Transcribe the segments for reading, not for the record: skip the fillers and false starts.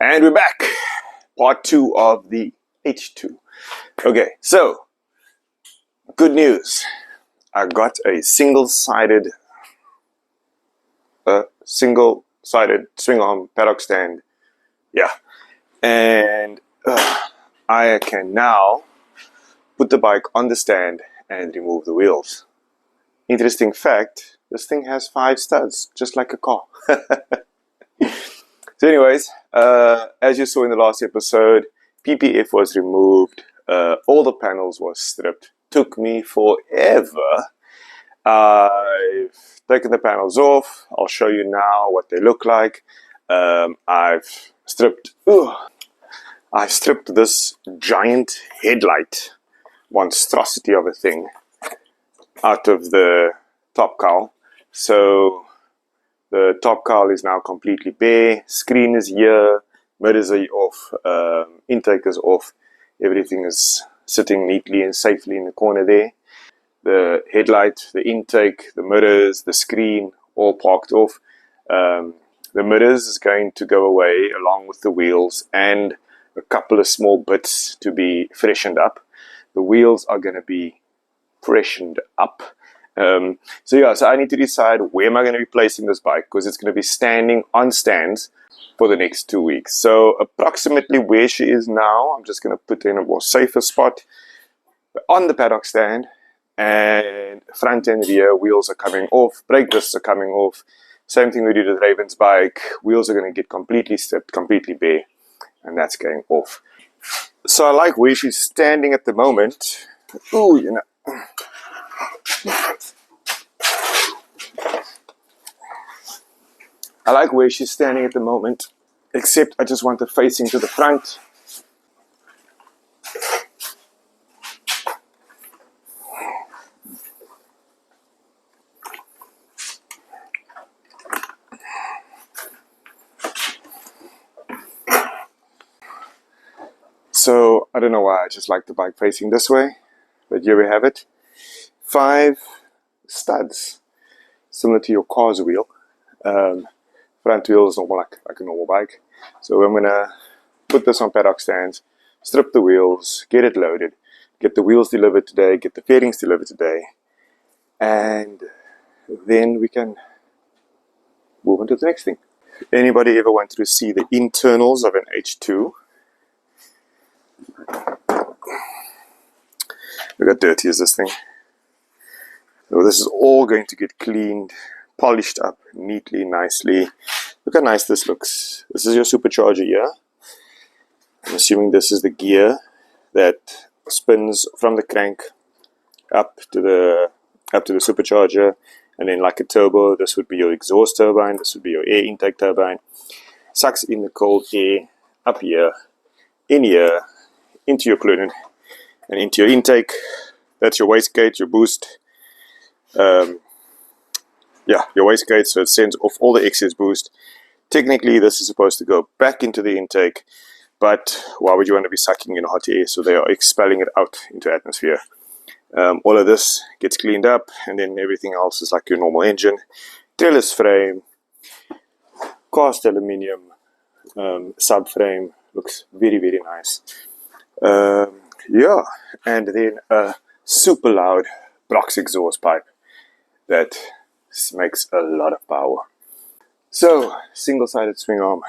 And we're back. Part 2 of the H2. Okay, so good news. I got a single-sided swing arm paddock stand. Yeah. And I can now put the bike on the stand and remove the wheels. Interesting fact, this thing has 5 studs, just like a car. So anyways, as you saw in the last episode, PPF was removed, all the panels were stripped. Took me forever. I've taken the panels off. I'll show you now what they look like. I've stripped this giant headlight monstrosity of a thing out of the top cowl. So the top cowl is now completely bare. Screen is here. Mirrors are off. Intake is off. Everything is sitting neatly and safely in the corner there. The headlight, the intake, the mirrors, the screen, all parked off. The mirrors is going to go away along with the wheels and a couple of small bits to be freshened up. The wheels are going to be freshened up. So I need to decide where am I going to be placing this bike, because it's going to be standing on stands for the next 2 weeks. So approximately where she is now, I'm just going to put in a more safer spot on the paddock stand, and front and rear wheels are coming off, brake discs are coming off. Same thing we did with Raven's bike. Wheels are going to get completely stripped, completely bare, and that's going off. So I like where she's standing at the moment. Ooh, you know. I like where she's standing at the moment, except I just want her facing to the front. So I don't know why, I just like the bike facing this way, but here we have it. 5 studs, similar to your car's wheel. Front wheel is normal, like a normal bike. So I'm gonna put this on paddock stands, strip the wheels, get it loaded, get the wheels delivered today, get the fairings delivered today, and then we can move on to the next thing. Anybody ever wanted to see the internals of an H2? Look how dirty is this thing. So this is all going to get cleaned, polished up neatly, nicely. Look how nice this looks. This is your supercharger here. I'm assuming this is the gear that spins from the crank up to the supercharger, and then like a turbo, this would be your exhaust turbine, this would be your air intake turbine. Sucks in the cold air up here, in here, into your pluton, and into your intake. That's your wastegate, your boost. Your wastegate, so it sends off all the excess boost. Technically, this is supposed to go back into the intake, but why would you want to be sucking in hot air? So they are expelling it out into atmosphere. All of this gets cleaned up, and then everything else is like your normal engine. Tailless frame, cast aluminium subframe, looks very, very nice. And then a super loud Brox exhaust pipe that makes a lot of power. So, single-sided swing arm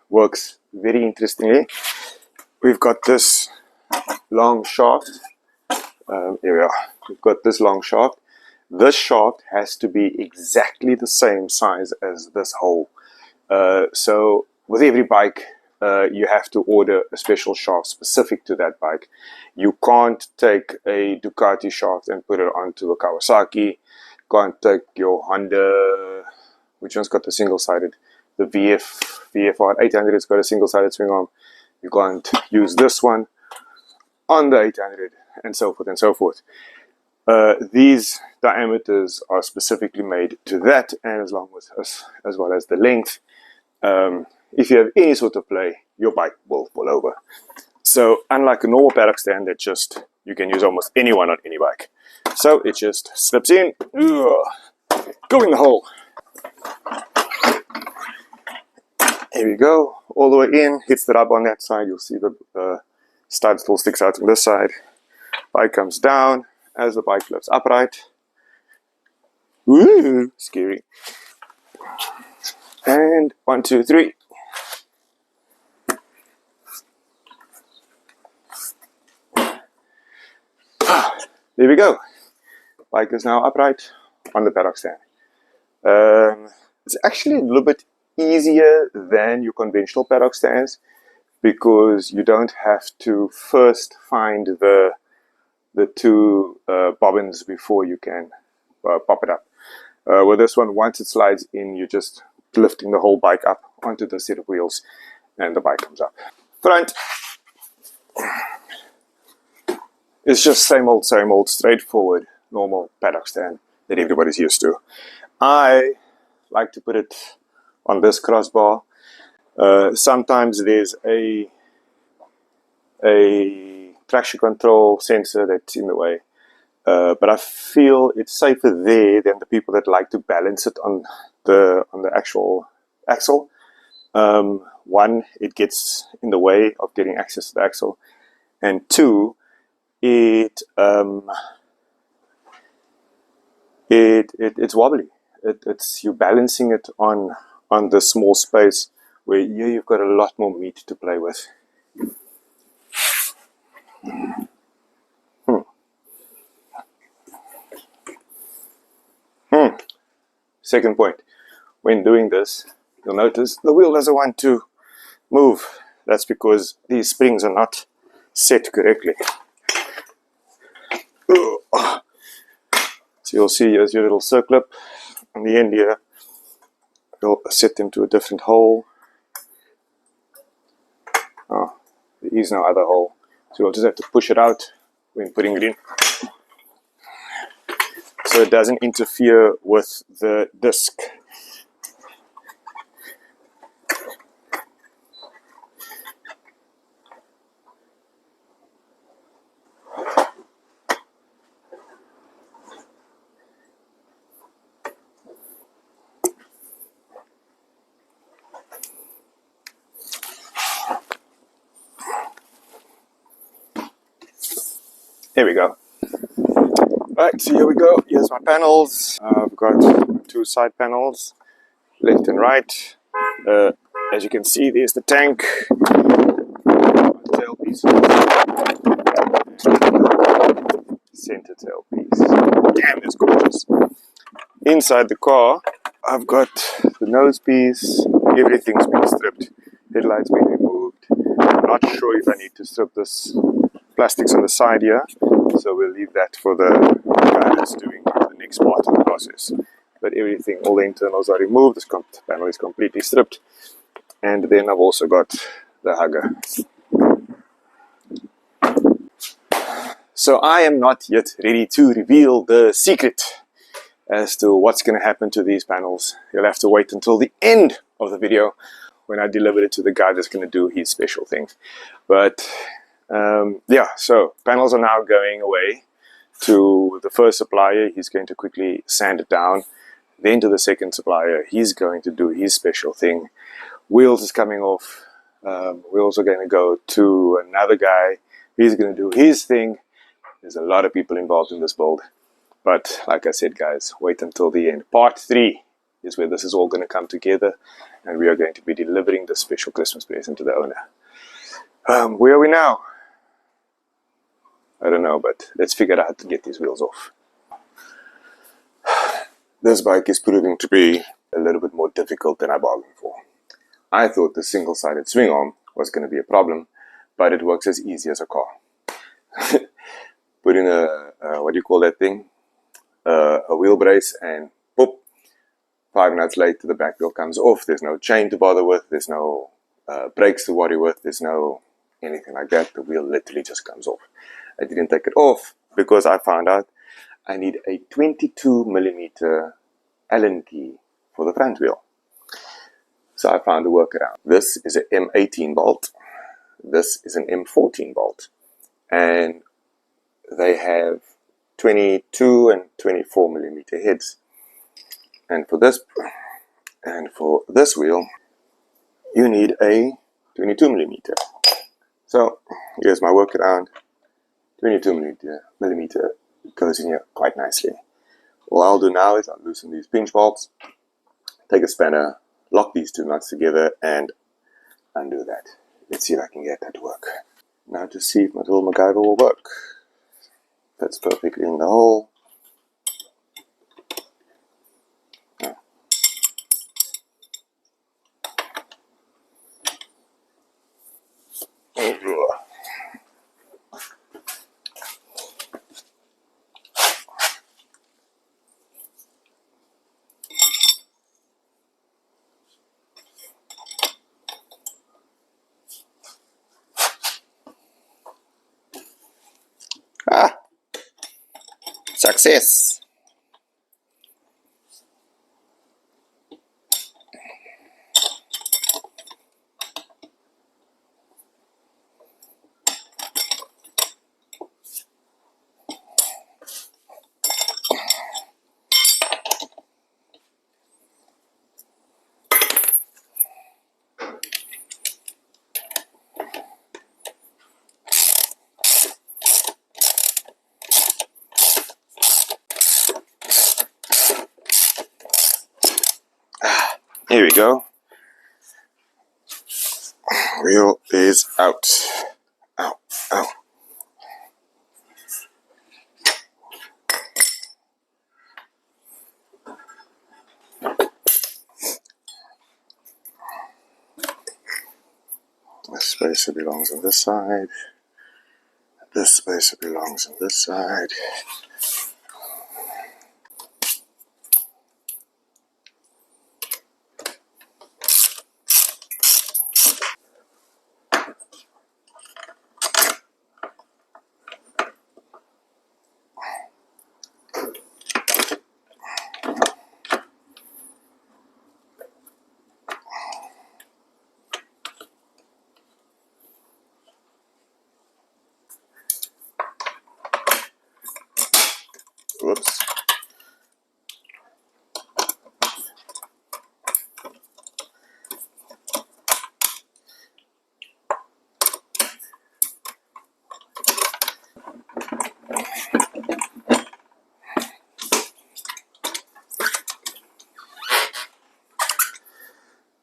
works very interestingly. We've got this long shaft. Here we are. We've got this long shaft. This shaft has to be exactly the same size as this hole. So, with every bike, you have to order a special shaft specific to that bike. You can't take a Ducati shaft and put it onto a Kawasaki. Can't take your Honda, which one's got the single-sided? The VFR 800 has got a single-sided swing arm. You can't use this one on the 800, and so forth and so forth. These diameters are specifically made to that, and as well as the length. If you have any sort of play, your bike will fall over. So unlike a normal paddock stand that just you can use almost any one on any bike. So it just slips in, go in the hole. Here we go, all the way in, hits the rub on that side. You'll see the stud still sticks out on this side. Bike comes down as the bike lifts upright. Woo, scary. And 1, 2, 3. There we go. Bike is now upright on the paddock stand. It's actually a little bit easier than your conventional paddock stands because you don't have to first find the two bobbins before you can pop it up. With this one, once it slides in, you're just lifting the whole bike up onto the set of wheels and the bike comes up. Front. It's just same old, straightforward, normal paddock stand that everybody's used to. I like to put it on this crossbar. Sometimes there's a traction control sensor that's in the way. But I feel it's safer there than the people that like to balance it on the actual axle. One, it gets in the way of getting access to the axle, and two, it's wobbly. It's you balancing it on the small space where you've got a lot more meat to play with. Second point, when doing this, you'll notice the wheel doesn't want to move. That's because these springs are not set correctly. So you'll see here's your little circlip on the end here. You'll set them to a different hole. Oh, there is no other hole. So you'll just have to push it out when putting it in, so it doesn't interfere with the disc. There we go. Right, so here we go. Here's my panels. I've got two side panels, left and right. As you can see, there's the tank, tailpiece, center tailpiece. Damn, that's gorgeous. Inside the car, I've got the nose piece. Everything's been stripped. Headlights been removed. I'm not sure if I need to strip this plastics on the side here, so we'll leave that for the guy that's doing the next part of the process. But everything, all the internals are removed. This panel is completely stripped, and then I've also got the hugger. So I am not yet ready to reveal the secret as to what's going to happen to these panels. You'll have to wait until the end of the video when I deliver it to the guy that's going to do his special thing. But yeah, so panels are now going away to the first supplier. He's going to quickly sand it down. Then to the second supplier, he's going to do his special thing. Wheels is coming off. Wheels are going to go to another guy. He's going to do his thing. There's a lot of people involved in this build. But like I said, guys, wait until the end. Part 3 is where this is all going to come together, and we are going to be delivering the special Christmas present to the owner. Where are we now? I don't know, but let's figure out how to get these wheels off. This bike is proving to be a little bit more difficult than I bargained for. I thought the single-sided swing arm was going to be a problem, but it works as easy as a car. Put in what do you call that thing? A wheel brace, and boop, 5 minutes later the back wheel comes off. There's no chain to bother with, there's no brakes to worry with, there's no anything like that. The wheel literally just comes off. I didn't take it off because I found out I need a 22mm Allen key for the front wheel. So I found a workaround. This is an M18 bolt. This is an M14 bolt. And they have 22 and 24mm heads. And for this wheel, you need a 22 millimeter. So here's my workaround. 22 millimeter goes in here quite nicely. What I'll do now is I'll loosen these pinch bolts, take a spanner, lock these two nuts together, and undo that. Let's see if I can get that to work. Now to see if my little MacGyver will work. Fits perfectly in the hole. Ah! Success! Here we go. Wheel is out. Ow, ow. This spacer belongs on this side. This spacer belongs on this side. Whoops.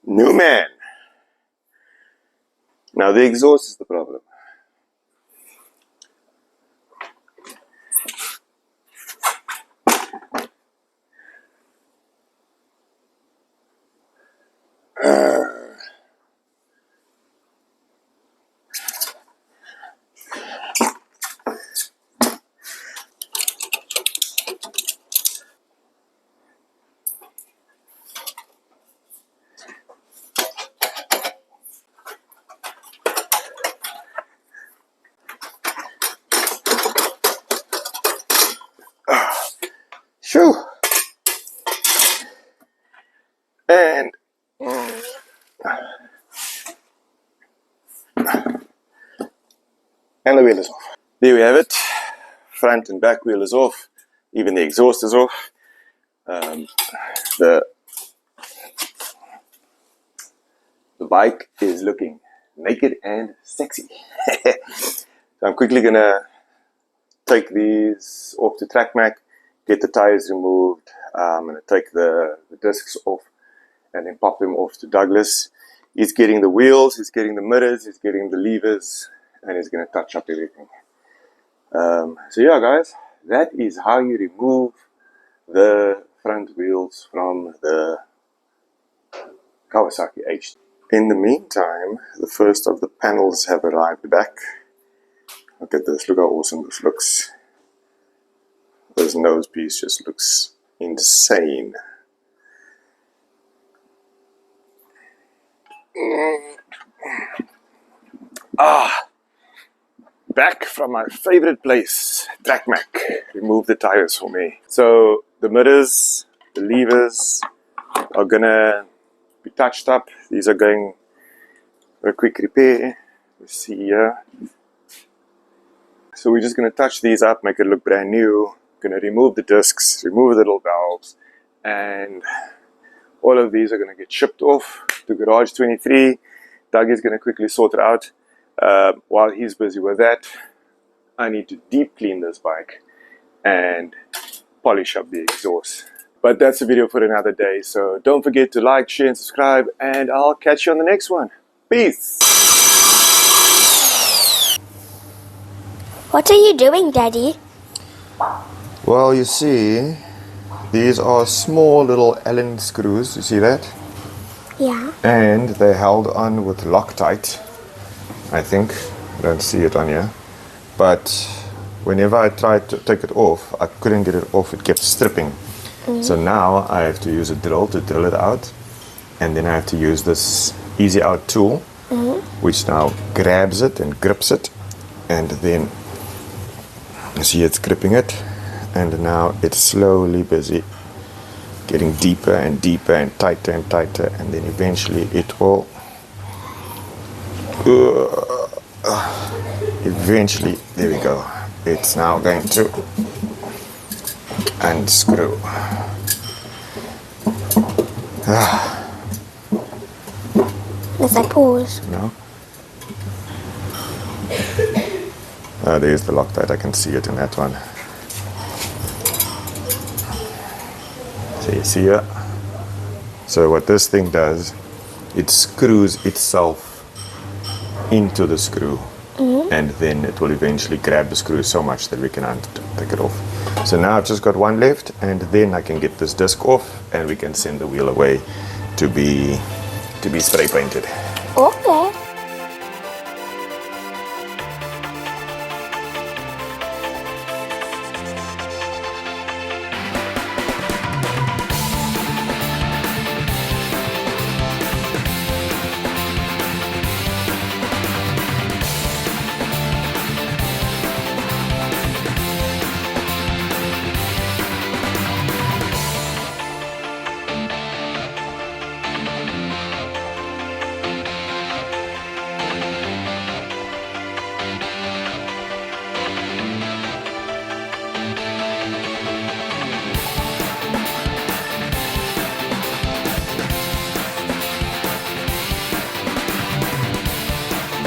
New man. Now the exhaust is the problem. Shoo! And the wheel is off. There we have it. Front and back wheel is off. Even the exhaust is off. The bike is looking naked and sexy. So I'm quickly gonna take these off to TrackMac, get the tires removed. I'm gonna take the discs off and then pop them off to Douglas. He's getting the wheels, he's getting the mirrors, he's getting the levers, and he's gonna touch up everything. So yeah, guys, that is how you remove the front wheels from the Kawasaki H2. In the meantime, the first of the panels have arrived back. Look at this, look how awesome this looks. This nose piece just looks insane. Back from my favorite place, TrackMac. Remove the tires for me. So the mirrors, the levers are gonna be touched up. These are going for a quick repair. You see here. So we're just gonna touch these up, make it look brand new. Gonna remove the discs, remove the little valves, and all of these are gonna get shipped off. to garage 23. Doug is going to quickly sort it out. While he's busy with that, I need to deep clean this bike and polish up the exhaust. But that's a video for another day, so don't forget to like, share and subscribe, and I'll catch you on the next one. Peace! What are you doing, Daddy? Well, you see, these are small little Allen screws, you see that? Yeah. And they're held on with Loctite, I think. I don't see it on here. But whenever I tried to take it off, I couldn't get it off, it kept stripping. So now I have to use a drill to drill it out. And then I have to use this Easy Out tool, which now grabs it and grips it. And then you see it's gripping it. And now it's slowly busy getting deeper and deeper and tighter, and then eventually it will eventually, there we go, it's now going to unscrew. Let's like pause. No? There's the Loctite, I can see it in that one. So you see it? So what this thing does, it screws itself into the screw, and then it will eventually grab the screw so much that we can take it off. So now I've just got one left, and then I can get this disc off and we can send the wheel away to be spray painted. Okay.